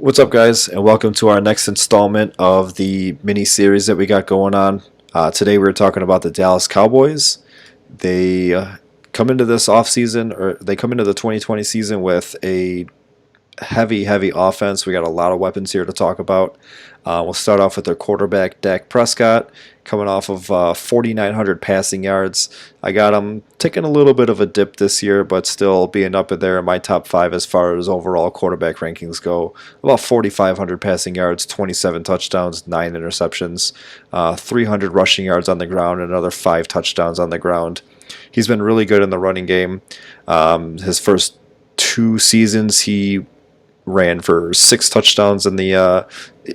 What's up, guys, and welcome to our next installment of the mini series that we got going on. Today, we're talking about the Dallas Cowboys. They come into this off season, or they come into the 2020 season with a heavy offense. We got a lot of weapons here to talk about. We'll start off with their quarterback, Dak Prescott, coming off of 4,900 passing yards. I got him taking a little bit of a dip this year, but still being up in there in my top five as far as overall quarterback rankings go. About 4,500 passing yards, 27 touchdowns, 9 interceptions, 300 rushing yards on the ground, and another 5 touchdowns on the ground. He's been really good in the running game. His first 2 seasons, he ran for 6 touchdowns in the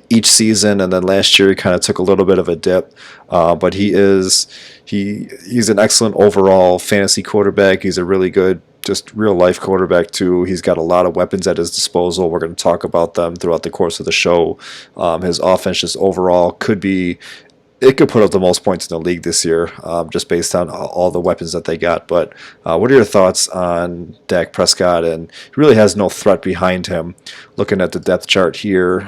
each season, and then last year he kind of took a little bit of a dip. But he's an excellent overall fantasy quarterback. He's a really good, just real life quarterback too. He's got a lot of weapons at his disposal. We're going to talk about them throughout the course of the show. His offense just overall it could put up the most points in the league this year, just based on all the weapons that they got. But what are your thoughts on Dak Prescott? And he really has no threat behind him. Looking at the depth chart here,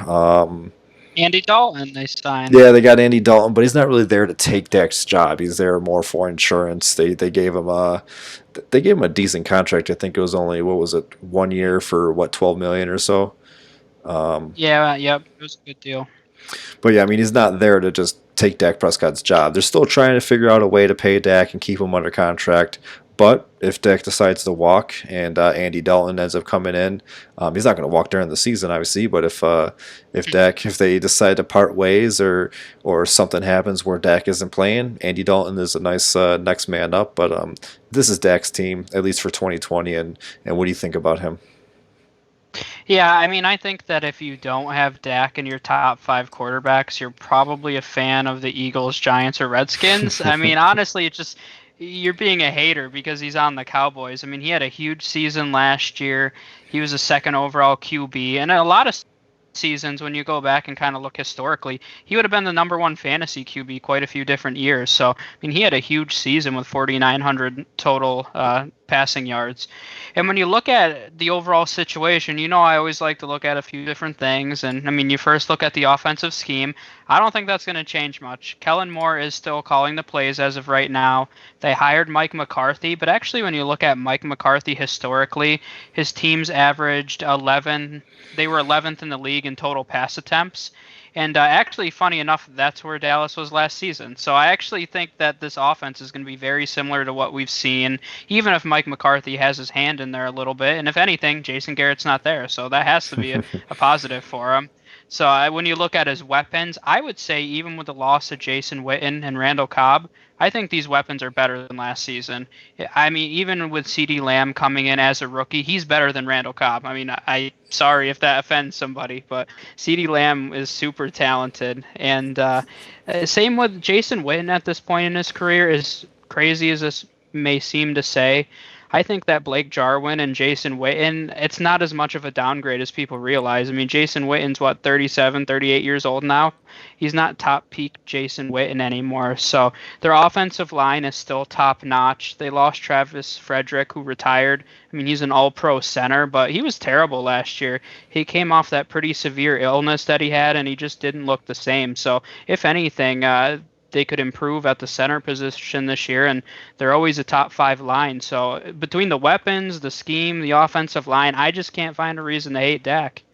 Andy Dalton they signed. yeah, they got Andy Dalton, but he's not really there to take Dak's job. He's there more for insurance. They gave him a decent contract. I think it was only, what was it, 1 year for what, 12 million or so. Yep, it was a good deal. But yeah, I mean, he's not there to just take Dak Prescott's job. They're still trying to figure out a way to pay Dak and keep him under contract. But if Dak decides to walk and Andy Dalton ends up coming in, he's not going to walk during the season, obviously. But if they decide to part ways, or something happens where Dak isn't playing, Andy Dalton is a nice next man up. But this is Dak's team, at least for 2020. And what do you think about him? Yeah, I mean, I think that if you don't have Dak in your top five quarterbacks, you're probably a fan of the Eagles, Giants, or Redskins. I mean, honestly, it's just you're being a hater because he's on the Cowboys. I mean, he had a huge season last year. He was a second overall QB, and a lot of seasons, when you go back and kind of look historically, he would have been the number one fantasy QB quite a few different years. So, I mean, he had a huge season with 4,900 total passing yards. And when you look at the overall situation, I always like to look at a few different things. And, I mean, you first look at the offensive scheme. I don't think that's going to change much. Kellen Moore is still calling the plays as of right now. They hired Mike McCarthy, but actually when you look at Mike McCarthy historically, his teams averaged 11. They were 11th in the league in total pass attempts. And actually, funny enough, that's where Dallas was last season. So I actually think that this offense is going to be very similar to what we've seen, even if Mike McCarthy has his hand in there a little bit. And if anything, Jason Garrett's not there. So that has to be a positive for him. So when you look at his weapons, I would say even with the loss of Jason Witten and Randall Cobb, I think these weapons are better than last season. I mean, even with CeeDee Lamb coming in as a rookie, he's better than Randall Cobb. I mean, I sorry if that offends somebody, but CeeDee Lamb is super talented. And same with Jason Witten at this point in his career, as crazy as this may seem to say. I think that Blake Jarwin and Jason Witten, it's not as much of a downgrade as people realize. I mean, Jason Witten's, 37, 38 years old now? He's not top peak Jason Witten anymore. So their offensive line is still top notch. They lost Travis Frederick, who retired. I mean, he's an all-pro center, but he was terrible last year. He came off that pretty severe illness that he had, and he just didn't look the same. So if anything, they could improve at the center position this year, and they're always a top five line. So between the weapons, the scheme, the offensive line, I just can't find a reason to hate Dak.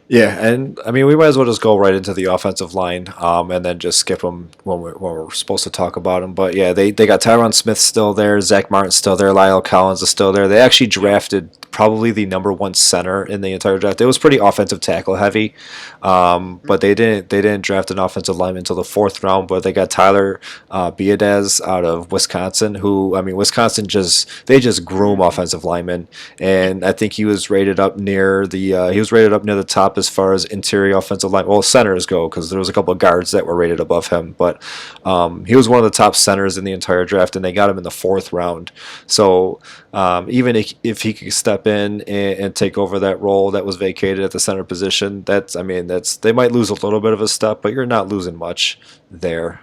Yeah, and I mean, we might as well just go right into the offensive line, and then just skip them when we're supposed to talk about them. But yeah, they got Tyron Smith still there, Zach Martin's still there, Lyle Collins is still there. They actually drafted probably the number one center in the entire draft. It was pretty offensive tackle heavy, but they didn't draft an offensive lineman until the fourth round. But they got Tyler Biadasz out of Wisconsin, who, I mean, Wisconsin they just groom offensive linemen, and I think he was rated up near the top as far as interior offensive line. Well, centers go, because there was a couple of guards that were rated above him, but he was one of the top centers in the entire draft, and they got him in the fourth round. So even if he could step in and take over that role that was vacated at the center position, they might lose a little bit of a step, but you're not losing much there.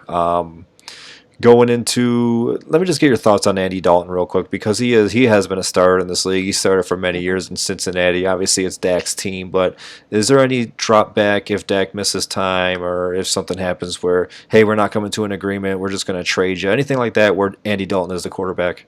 Going into, let me just get your thoughts on Andy Dalton real quick because he has been a starter in this league. He started for many Mhm. years in Cincinnati. Obviously, it's Dak's team, but is there any drop back if Dak misses time or if something happens where, hey, we're not coming to an agreement, we're just going to trade you, anything like that where Andy Dalton is the quarterback?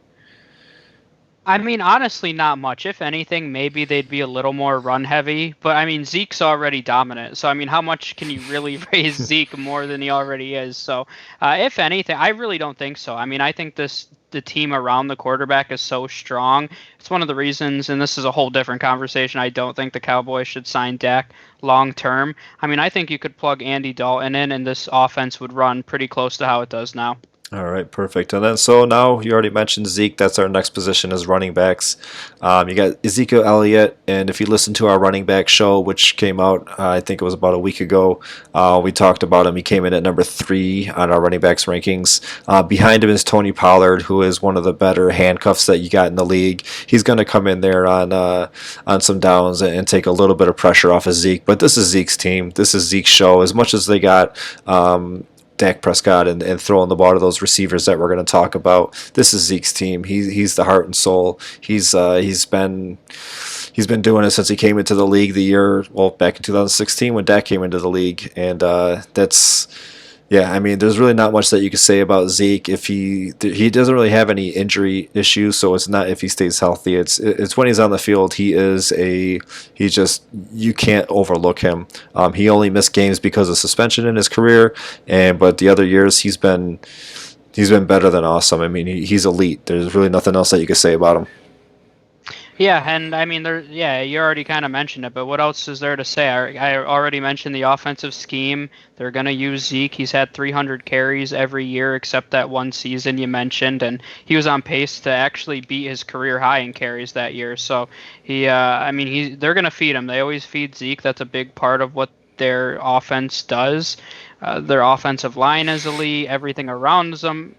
I mean, honestly, not much. If anything, maybe they'd be a little more run heavy. But I mean, Zeke's already dominant. So I mean, how much can you really raise Zeke more than he already is? So if anything, I really don't think so. I mean, I think the team around the quarterback is so strong. It's one of the reasons, and this is a whole different conversation. I don't think the Cowboys should sign Dak long term. I mean, I think you could plug Andy Dalton in, and this offense would run pretty close to how it does now. All right, perfect. And then so now you already mentioned Zeke. That's our next position as running backs. You got Ezekiel Elliott, and if you listen to our running back show, which came out, I think it was about a week ago, we talked about him. He came in at number 3 on our running backs rankings. Behind him is Tony Pollard, who is one of the better handcuffs that you got in the league. He's going to come in there on some downs and take a little bit of pressure off of Zeke. But this is Zeke's team. This is Zeke's show. As much as they got Dak Prescott and throwing the ball to those receivers that we're going to talk about. This is Zeke's team. He's the heart and soul. He's been doing it since he came into the league back in 2016 when Dak came into the league, and that's yeah, I mean, there's really not much that you can say about Zeke if he doesn't really have any injury issues. So it's not if he stays healthy. It's when he's on the field. He just you can't overlook him. He only missed games because of suspension in his career, but the other years he's been better than awesome. I mean, he's elite. There's really nothing else that you can say about him. Yeah, and I mean, yeah, you already kind of mentioned it, but what else is there to say? I already mentioned the offensive scheme. They're going to use Zeke. He's had 300 carries every year except that one season you mentioned, and he was on pace to actually beat his career high in carries that year. So I mean, they're going to feed him. They always feed Zeke. That's a big part of what their offense does. Their offensive line is elite. Everything around him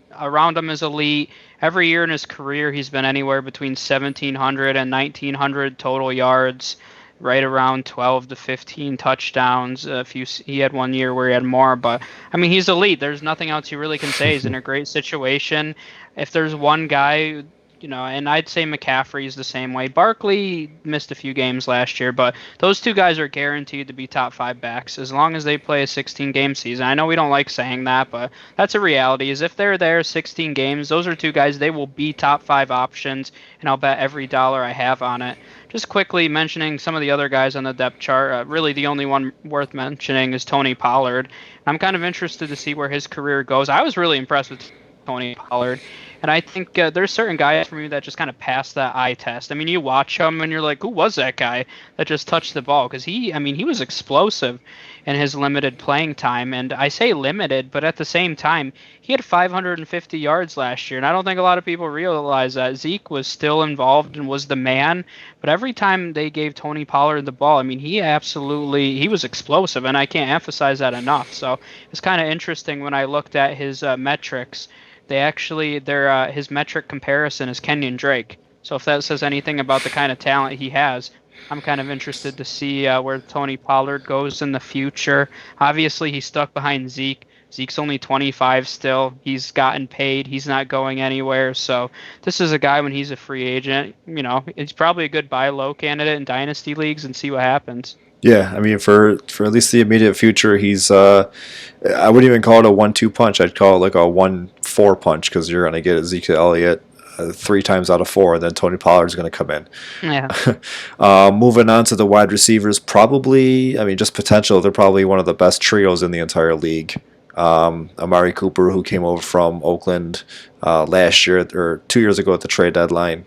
is elite. Every year in his career, he's been anywhere between 1,700 and 1,900 total yards, right around 12 to 15 touchdowns. He had one year where he had more, but I mean, he's elite. There's nothing else you really can say. He's in a great situation. If there's one guy, and I'd say McCaffrey's the same way. Barkley missed a few games last year, but those two guys are guaranteed to be top 5 backs as long as they play a 16-game season. I know we don't like saying that, but that's a reality. Is if they're there 16 games, those are two guys, they will be top 5 options, and I'll bet every dollar I have on it. Just quickly mentioning some of the other guys on the depth chart, really the only one worth mentioning is Tony Pollard. I'm kind of interested to see where his career goes. I was really impressed with Tony Pollard. And I think there's certain guys for me that just kind of pass that eye test. I mean, you watch him and you're like, who was that guy that just touched the ball? Because I mean, he was explosive in his limited playing time. And I say limited, but at the same time, he had 550 yards last year. And I don't think a lot of people realize that Zeke was still involved and was the man. But every time they gave Tony Pollard the ball, I mean, he was explosive. And I can't emphasize that enough. So it's kind of interesting when I looked at his metrics. His metric comparison is Kenyon Drake. So if that says anything about the kind of talent he has, I'm kind of interested to see where Tony Pollard goes in the future. Obviously, he's stuck behind Zeke. Zeke's only 25 still. He's gotten paid. He's not going anywhere. So this is a guy when he's a free agent. He's probably a good buy low candidate in dynasty leagues and see what happens. Yeah, I mean, for at least the immediate future, I wouldn't even call it a 1-2 punch. I'd call it like a 1-4 punch because you're going to get Ezekiel Elliott 3 times out of 4, and then Tony Pollard's going to come in. Yeah. Moving on to the wide receivers, probably, I mean, just potential, they're probably one of the best trios in the entire league. Amari Cooper, who came over from Oakland last year or 2 years ago at the trade deadline.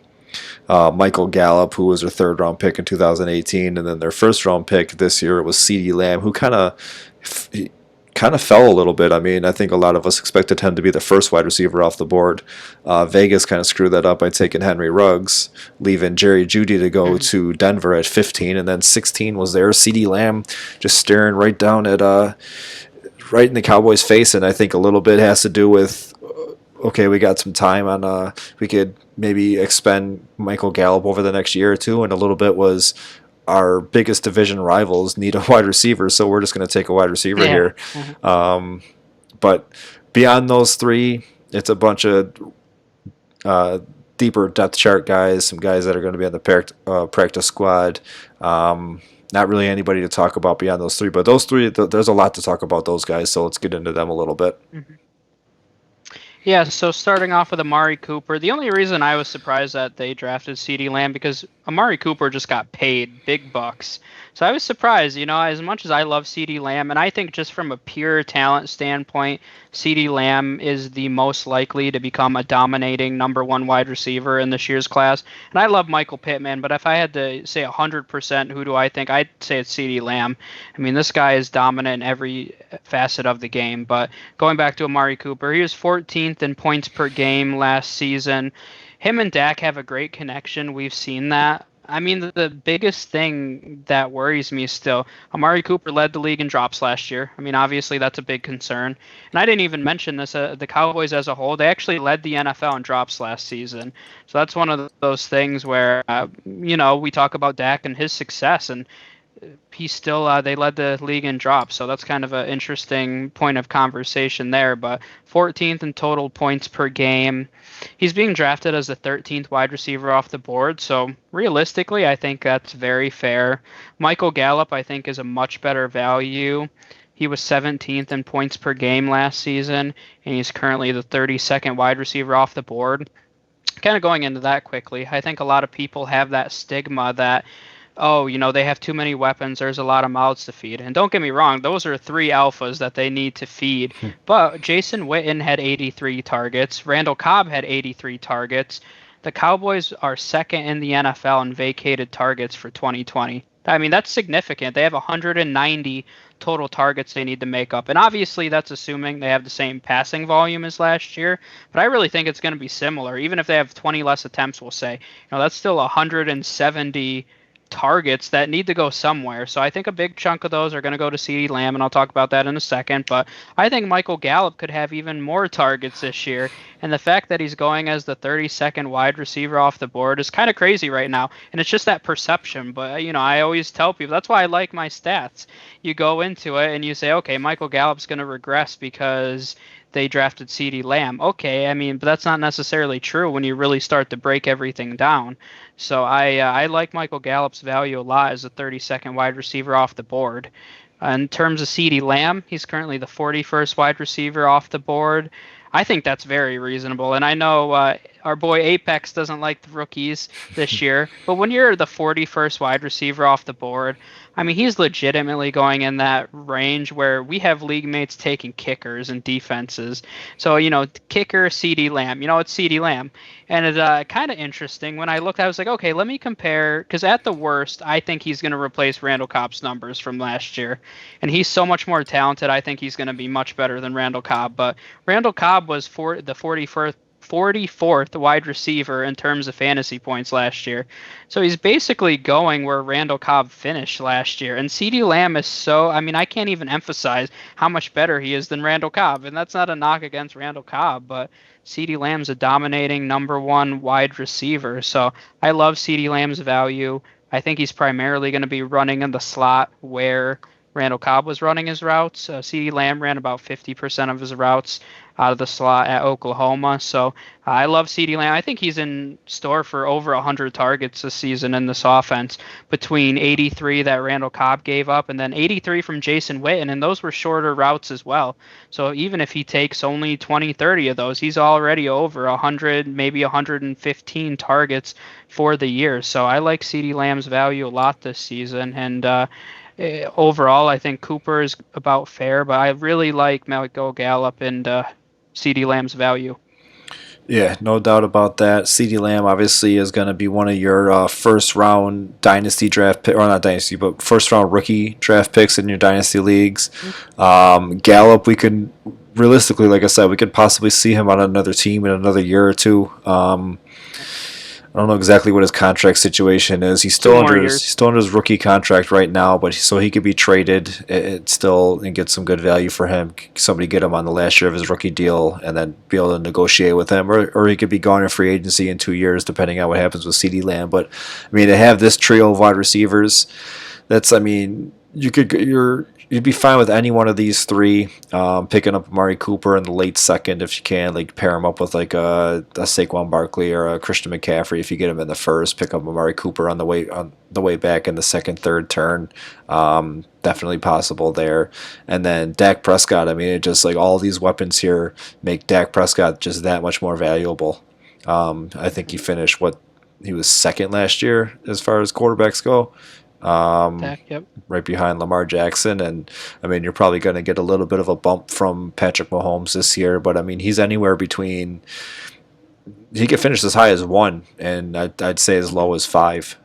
Michael Gallup, who was their third-round pick in 2018, and then their first-round pick this year was CeeDee Lamb, who kind of fell a little bit. I mean, I think a lot of us expected him to be the first wide receiver off the board. Vegas kind of screwed that up by taking Henry Ruggs, leaving Jerry Jeudy to go to Denver at 15, and then 16 was there. CeeDee Lamb just staring right down at right in the Cowboys' face, and I think a little bit has to do with okay, we got some time on we could maybe expend Michael Gallup over the next year or two, and a little bit was our biggest division rivals need a wide receiver, so we're just going to take a wide receiver here. Mm-hmm. But beyond those three, it's a bunch of uh, deeper depth chart guys, some guys that are going to be on the practice squad. Not really anybody to talk about beyond those three, but those three, there's a lot to talk about those guys, so let's get into them a little bit. Mhm. Yeah, so starting off with Amari Cooper, the only reason I was surprised that they drafted CeeDee Lamb because Amari Cooper just got paid big bucks. So I was surprised, as much as I love CeeDee Lamb, and I think just from a pure talent standpoint, CeeDee Lamb is the most likely to become a dominating number one wide receiver in this year's class. And I love Michael Pittman, but if I had to say 100% who do I think, I'd say it's CeeDee Lamb. I mean, this guy is dominant in every facet of the game. But going back to Amari Cooper, he was 14th in points per game last season. Him and Dak have a great connection. We've seen that. I mean, the biggest thing that worries me still, Amari Cooper led the league in drops last year. I mean, obviously that's a big concern. And I didn't even mention this, the Cowboys as a whole, they actually led the NFL in drops last season. So that's one of those things where, we talk about Dak and his success, and he's still they led the league in drops, so that's kind of an interesting point of conversation there. But 14th in total points per game. He's being drafted as the 13th wide receiver off the board, so realistically I think that's very fair. Michael Gallup I think is a much better value. He was 17th in points per game last season, and he's currently the 32nd wide receiver off the board. Kind of going into that quickly, I think a lot of people have that stigma that, oh, they have too many weapons. There's a lot of mouths to feed. And don't get me wrong, those are three alphas that they need to feed. But Jason Witten had 83 targets. Randall Cobb had 83 targets. The Cowboys are second in the NFL in vacated targets for 2020. I mean, that's significant. They have 190 total targets they need to make up. And obviously, that's assuming they have the same passing volume as last year. But I really think it's going to be similar. Even if they have 20 less attempts, we'll say, that's still 170 targets that need to go somewhere. So I think a big chunk of those are going to go to CeeDee Lamb, and I'll talk about that in a second. But I think Michael Gallup could have even more targets this year. And the fact that he's going as the 32nd wide receiver off the board is kind of crazy right now. And it's just that perception. But, I always tell people, that's why I like my stats. You go into it and you say, okay, Michael Gallup's going to regress because they drafted CeeDee Lamb. Okay, I mean, but that's not necessarily true when you really start to break everything down. So I like Michael Gallup's value a lot as a 32nd wide receiver off the board. In terms of CeeDee Lamb, he's currently the 41st wide receiver off the board. I think that's very reasonable. And I know our boy Apex doesn't like the rookies this year, but when you're the 41st wide receiver off the board, I mean, he's legitimately going in that range where we have league mates taking kickers and defenses. So, kicker, CeeDee Lamb, it's CeeDee Lamb. And it's kind of interesting. When I looked, I was like, okay, let me compare, because at the worst, I think he's going to replace Randall Cobb's numbers from last year. And he's so much more talented. I think he's going to be much better than Randall Cobb. But Randall Cobb was the 44th wide receiver in terms of fantasy points last year. So he's basically going where Randall Cobb finished last year. And CeeDee Lamb is I can't even emphasize how much better he is than Randall Cobb. And that's not a knock against Randall Cobb, but CeeDee Lamb's a dominating number one wide receiver. So I love CeeDee Lamb's value. I think he's primarily going to be running in the slot where Randall Cobb was running his routes. CeeDee Lamb ran about 50% of his routes out of the slot at Oklahoma. So I love CeeDee Lamb. I think he's in store for over 100 targets this season in this offense, between 83 that Randall Cobb gave up and then 83 from Jason Witten, and those were shorter routes as well. So even if he takes only 20, 30 of those, he's already over 100, maybe 115 targets for the year. So I like CeeDee Lamb's value a lot this season, and overall, I think Cooper is about fair, but I really like Michael Gallup and CeeDee Lamb's value. Yeah, no doubt about that. CeeDee Lamb obviously is going to be one of your first round dynasty draft pick, or not dynasty, but first round rookie draft picks in your dynasty leagues. Gallup, we could realistically, like I said, we could possibly see him on another team in another year or two. I don't know exactly what his contract situation is. He's still under his rookie contract right now, but so he could be traded and get some good value for him. Somebody get him on the last year of his rookie deal and then be able to negotiate with him, or he could be gone in free agency in 2 years, depending on what happens with CeeDee Lamb. But I mean, to have this trio of wide receivers, you'd be fine with any one of these three. Picking up Amari Cooper in the late second if you can, like pair him up with like a Saquon Barkley or a Christian McCaffrey. If you get him in the first, pick up Amari Cooper on the way back in the second, third turn. Definitely possible there. And then Dak Prescott. I mean, it just like all these weapons here make Dak Prescott just that much more valuable. I think he was second last year as far as quarterbacks go. Um, Dak, yep. right behind Lamar Jackson. And I mean, you're probably going to get a little bit of a bump from Patrick Mahomes this year, but I mean, he's anywhere between, he could finish as high as one, and I'd say as low as five.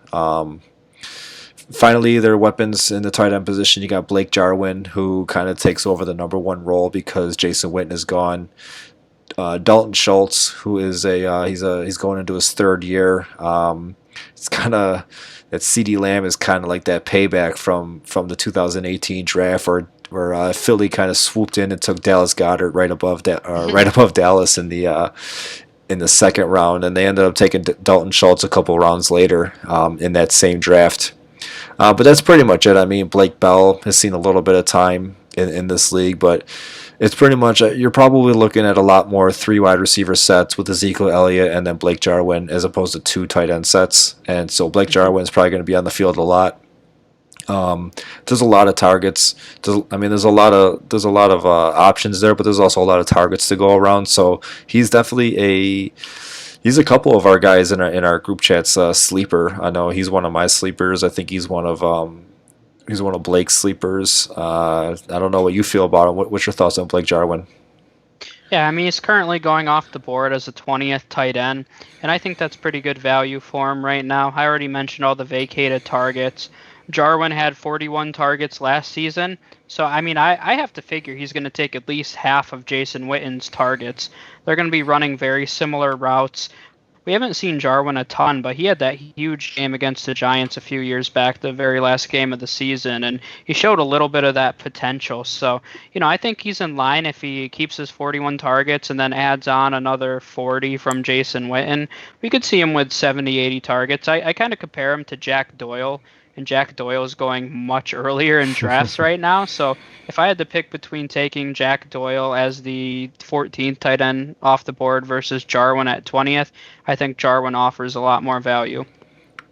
Finally, their weapons in the tight end position. You got Blake Jarwin, who kind of takes over the number one role because Jason Witten is gone. Dalton Schultz, who is he's going into his third year. It's kind of that CD Lamb is kind of like that payback from the 2018 draft where Philly kind of swooped in and took Dallas Goedert right above Dallas in the second round, and they ended up taking Dalton Schultz a couple rounds later in that same draft. But that's pretty much it. I mean, Blake Bell has seen a little bit of time in this league, but it's pretty much you're probably looking at a lot more three wide receiver sets with Ezekiel Elliott and then Blake Jarwin as opposed to two tight end sets. And so Blake Jarwin is probably going to be on the field a lot. There's a lot of targets. There's a lot of options there, but there's also a lot of targets to go around. So he's definitely he's a couple of our guys in our group chats sleeper. I know he's one of my sleepers. I think he's one of Blake's sleepers. I don't know what you feel about him. What's your thoughts on Blake Jarwin? Yeah, I mean, he's currently going off the board as a 20th tight end, and I think that's pretty good value for him right now. I already mentioned all the vacated targets. Jarwin had 41 targets last season, so I mean, I have to figure he's going to take at least half of Jason Witten's targets. They're going to be running very similar routes. We haven't seen Jarwin a ton, but he had that huge game against the Giants a few years back, the very last game of the season, and he showed a little bit of that potential. So, I think he's in line if he keeps his 41 targets and then adds on another 40 from Jason Witten. We could see him with 70, 80 targets. I kind of compare him to Jack Doyle, and Jack Doyle is going much earlier in drafts right now. So if I had to pick between taking Jack Doyle as the 14th tight end off the board versus Jarwin at 20th, I think Jarwin offers a lot more value.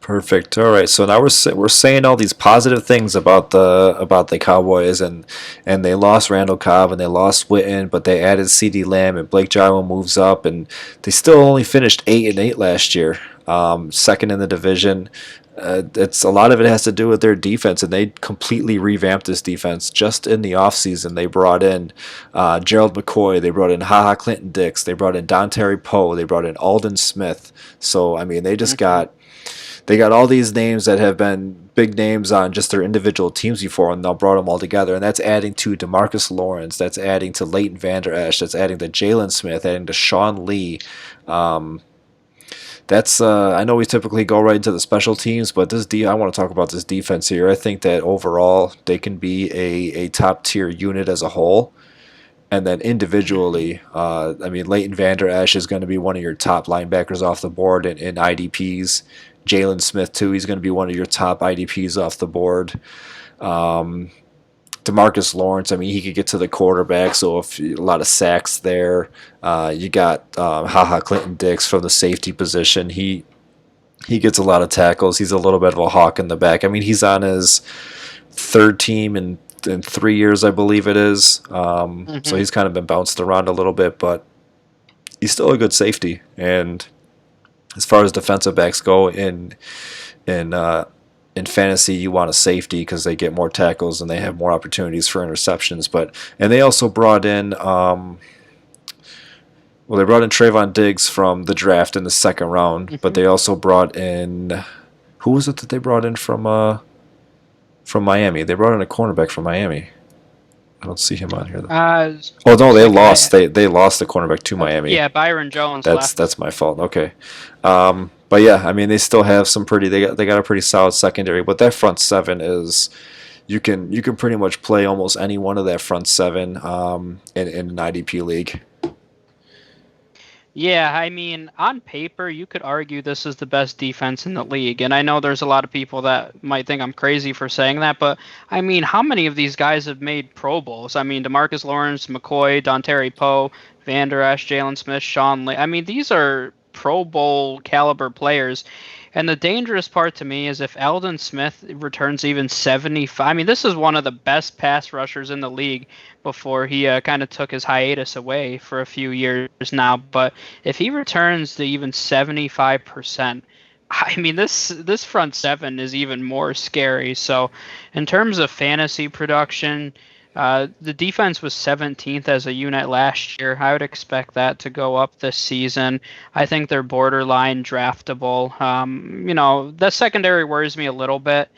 Perfect. All right. So now we're saying all these positive things about the Cowboys, and they lost Randall Cobb and they lost Witten, but they added C.D. Lamb and Blake Jarwin moves up, and they still only finished 8-8 last year, second in the division. It's a lot of it has to do with their defense, and they completely revamped this defense just in the offseason. They brought in Gerald McCoy, they brought in HaHa Clinton Dix, they brought in Don Terry Poe, they brought in Alden Smith. So I mean, they got all these names that have been big names on just their individual teams before, and they'll brought them all together. And that's adding to DeMarcus Lawrence, that's adding to Leighton Vander Esch, that's adding to Jalen Smith, adding to Sean Lee. I know we typically go right into the special teams, but I want to talk about this defense here. I think that overall they can be a top tier unit as a whole. And then individually, I mean, Leighton Vander Esch is going to be one of your top linebackers off the board in IDPs. Jalen Smith, too, he's going to be one of your top IDPs off the board. DeMarcus Lawrence, I mean, he could get to the quarterback, so if a lot of sacks there. You got HaHa Clinton Dix from the safety position. He gets a lot of tackles. He's a little bit of a hawk in the back. I mean, he's on his third team in 3 years, I believe it is. So he's kind of been bounced around a little bit, but he's still a good safety. And as far as defensive backs go in fantasy, you want a safety because they get more tackles and they have more opportunities for interceptions. And they also brought in they brought in Trayvon Diggs from the draft in the second round, but they also brought in, who was it that they brought in from Miami? They brought in a cornerback from Miami. I don't see him on here though. Oh no, they lost. They lost the cornerback to Miami. Yeah, Byron Jones. That's my fault. Okay, but yeah, I mean they still have some pretty. They got a pretty solid secondary, but that front seven is you can pretty much play almost any one of that front seven in an IDP league. Yeah, I mean, on paper, you could argue this is the best defense in the league. And I know there's a lot of people that might think I'm crazy for saying that, but I mean, how many of these guys have made Pro Bowls? I mean, DeMarcus Lawrence, McCoy, Dontari Poe, Van Der Esch, Jalen Smith, Sean Lee. I mean, these are Pro Bowl caliber players. And the dangerous part to me is if Eldon Smith returns even 75. I mean, this is one of the best pass rushers in the league before he kind of took his hiatus away for a few years now. But if he returns to even 75%, I mean this front seven is even more scary. So, in terms of fantasy production, the defense was 17th as a unit last year. I would expect that to go up this season. I think they're borderline draftable. The secondary worries me a little bit.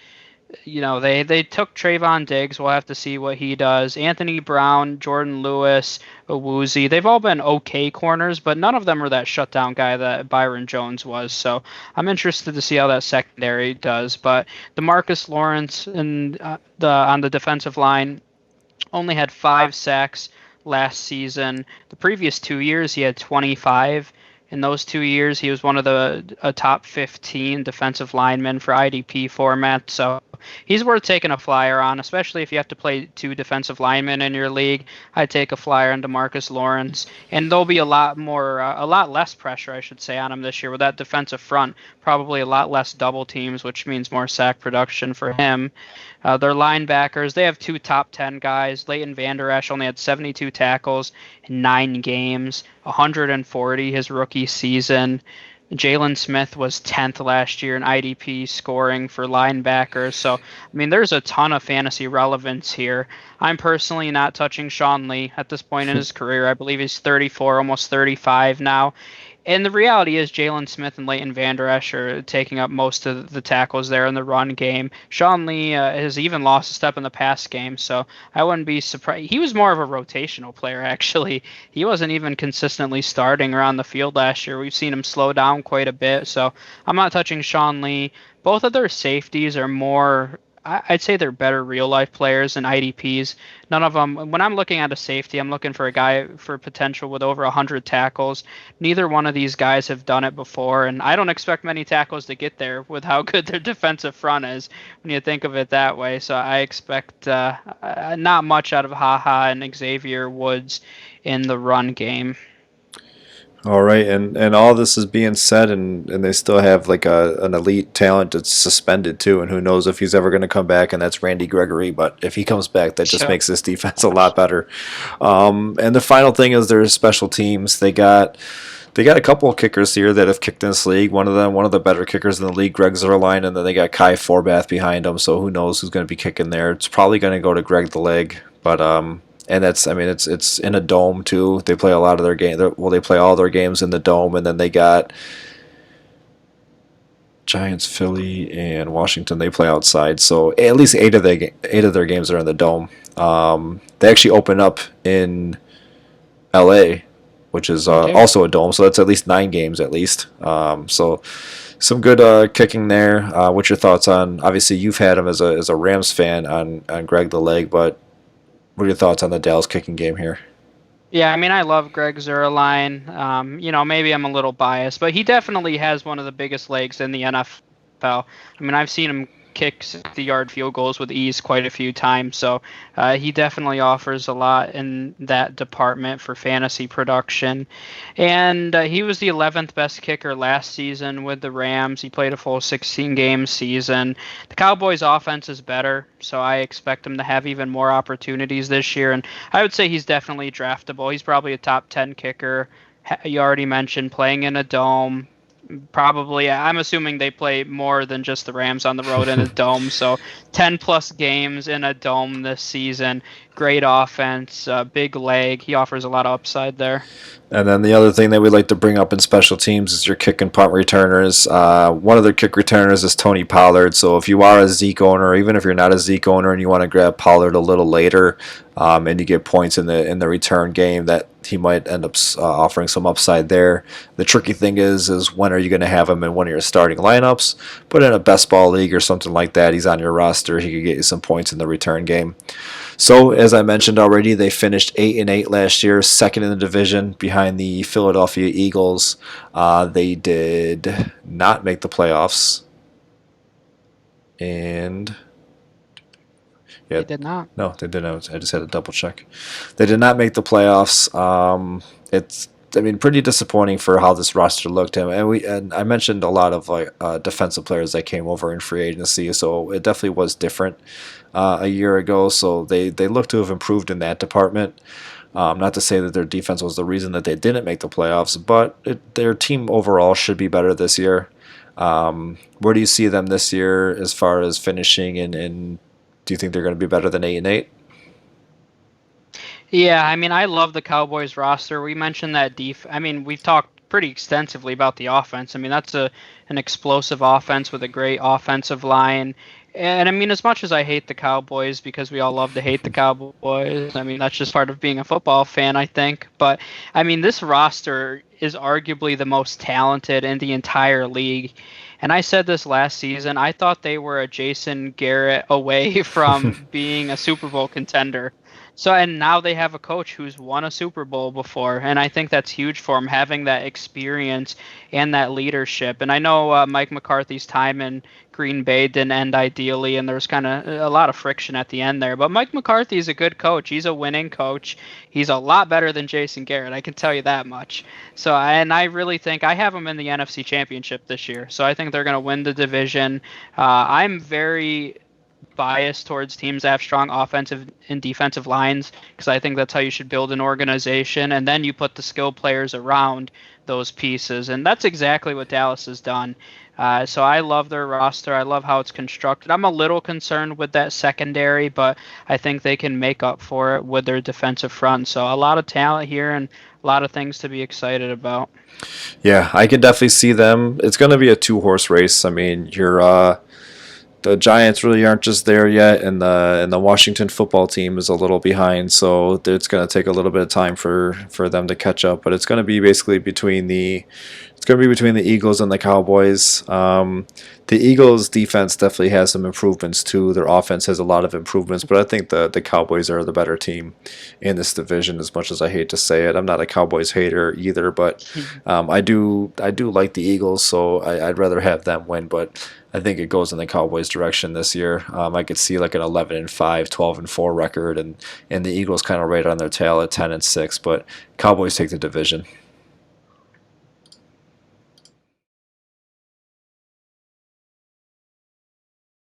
They took Trayvon Diggs. We'll have to see what he does. Anthony Brown, Jordan Lewis, Awuzie. They've all been okay corners, but none of them are that shutdown guy that Byron Jones was. So I'm interested to see how that secondary does. But DeMarcus Lawrence and on the defensive line only had 5 sacks last season. The previous 2 years, he had 25. In those 2 years, he was one of the top 15 defensive linemen for IDP format. So he's worth taking a flyer on, especially if you have to play two defensive linemen in your league. I'd take a flyer on DeMarcus Lawrence, and there'll be a lot less pressure, I should say, on him this year with that defensive front. Probably a lot less double teams, which means more sack production for him. Their linebackers, they have two top 10 guys. Leighton Vander Esch only had 72 tackles in 9 games, 140 his rookie season. Jalen Smith was 10th last year in IDP scoring for linebackers. So, I mean, there's a ton of fantasy relevance here. I'm personally not touching Sean Lee at this point in his career. I believe he's 34, almost 35 now. And the reality is Jalen Smith and Leighton Vander Esch are taking up most of the tackles there in the run game. Sean Lee has even lost a step in the pass game, so I wouldn't be surprised. He was more of a rotational player, actually. He wasn't even consistently starting around the field last year. We've seen him slow down quite a bit, so I'm not touching Sean Lee. Both of their safeties are more, I'd say they're better real life players than IDPs. None of them, when I'm looking at a safety, I'm looking for a guy for potential with over 100 tackles. Neither one of these guys have done it before, and I don't expect many tackles to get there with how good their defensive front is when you think of it that way. So I expect not much out of Haha and Xavier Woods in the run game. All right, and all this is being said, and they still have like an elite talent that's suspended too, and who knows if he's ever going to come back, and that's Randy Gregory. But if he comes back, that just So makes this defense a lot better. And the final thing is their special teams. They got a couple of kickers here that have kicked in this league. One of them, one of the better kickers in the league, Greg Zerline, and then they got Kai Forbath behind him. So who knows who's going to be kicking there? It's probably going to go to Greg the Leg, but and that's, I mean, it's in a dome too. They play a lot of their game. Well, they play all their games in the dome, and then they got Giants, Philly, and Washington. They play outside, so at least eight of their games are in the dome. They actually open up in L.A., which is okay. also a dome, so that's at least 9 games at least. So some good kicking there. What's your thoughts on? Obviously, you've had him as a Rams fan on Greg the Leg, but what are your thoughts on the Dallas kicking game here? Yeah, I mean, I love Greg Zuerlein. Maybe I'm a little biased, but he definitely has one of the biggest legs in the NFL. I mean, I've seen him kick 60-yard field goals with ease quite a few times, so he definitely offers a lot in that department for fantasy production. And he was the 11th best kicker last season with the Rams. He played a full 16-game season. The Cowboys' offense is better, so I expect him to have even more opportunities this year. And I would say he's definitely draftable. He's probably a top 10 kicker. You already mentioned playing in a dome. Probably, I'm assuming they play more than just the Rams on the road in a dome. So 10 plus games in a dome this season. Great offense, big leg. He offers a lot of upside there. And then the other thing that we like to bring up in special teams is your kick and punt returners. One of their kick returners is Tony Pollard. So if you are a Zeke owner, or even if you're not a Zeke owner and you want to grab Pollard a little later, and you get points in the return game, that he might end up offering some upside there. The tricky thing is when are you going to have him in one of your starting lineups? But in a best ball league or something like that, he's on your roster. He could get you some points in the return game. So, as I mentioned already, they finished 8-8 last year, second in the division behind the Philadelphia Eagles. They did not make the playoffs, and yeah, They did not. no, they didn't. I just had to double check. They did not make the playoffs. It's, I mean, pretty disappointing for how this roster looked. And I mentioned a lot of like defensive players that came over in free agency, so it definitely was different a year ago. So they look to have improved in that department. Not to say that their defense was the reason that they didn't make the playoffs, but their team overall should be better this year. Where do you see them this year as far as finishing, and do you think they're going to be better than 8-8? Yeah, I mean, I love the Cowboys roster. We mentioned that I mean, we've talked pretty extensively about the offense. I mean, that's a an explosive offense with a great offensive line. And I mean, as much as I hate the Cowboys because we all love to hate the Cowboys, I mean, that's just part of being a football fan, I think. But I mean, this roster is arguably the most talented in the entire league. And I said this last season, I thought they were a Jason Garrett away from being a Super Bowl contender. So, and now they have a coach who's won a Super Bowl before, and I think that's huge for him, having that experience and that leadership. And I know Mike McCarthy's time in Green Bay didn't end ideally, and there was kind of a lot of friction at the end there. But Mike McCarthy is a good coach. He's a winning coach. He's a lot better than Jason Garrett, I can tell you that much. So, and I really think I have them in the NFC Championship this year. So I think they're going to win the division. I'm very bias towards teams that have strong offensive and defensive lines because I think that's how you should build an organization, and then you put the skill players around those pieces, and that's exactly what Dallas has done. So I love their roster. I love how it's constructed. I'm a little concerned with that secondary, but I think they can make up for it with their defensive front. So a lot of talent here and a lot of things to be excited about. Yeah, I can definitely see them. It's going to be a two-horse race. I mean, the Giants really aren't just there yet, and the Washington football team is a little behind. So it's going to take a little bit of time for them to catch up. But it's going to be basically between the Eagles and the Cowboys. The Eagles' defense definitely has some improvements too. Their offense has a lot of improvements, but I think the Cowboys are the better team in this division. As much as I hate to say it, I'm not a Cowboys hater either, but I do like the Eagles, so I'd rather have them win. But I think it goes in the Cowboys' direction this year. I could see like an 11-5, 12-4 record, and the Eagles kind of right on their tail at 10-6. But Cowboys take the division.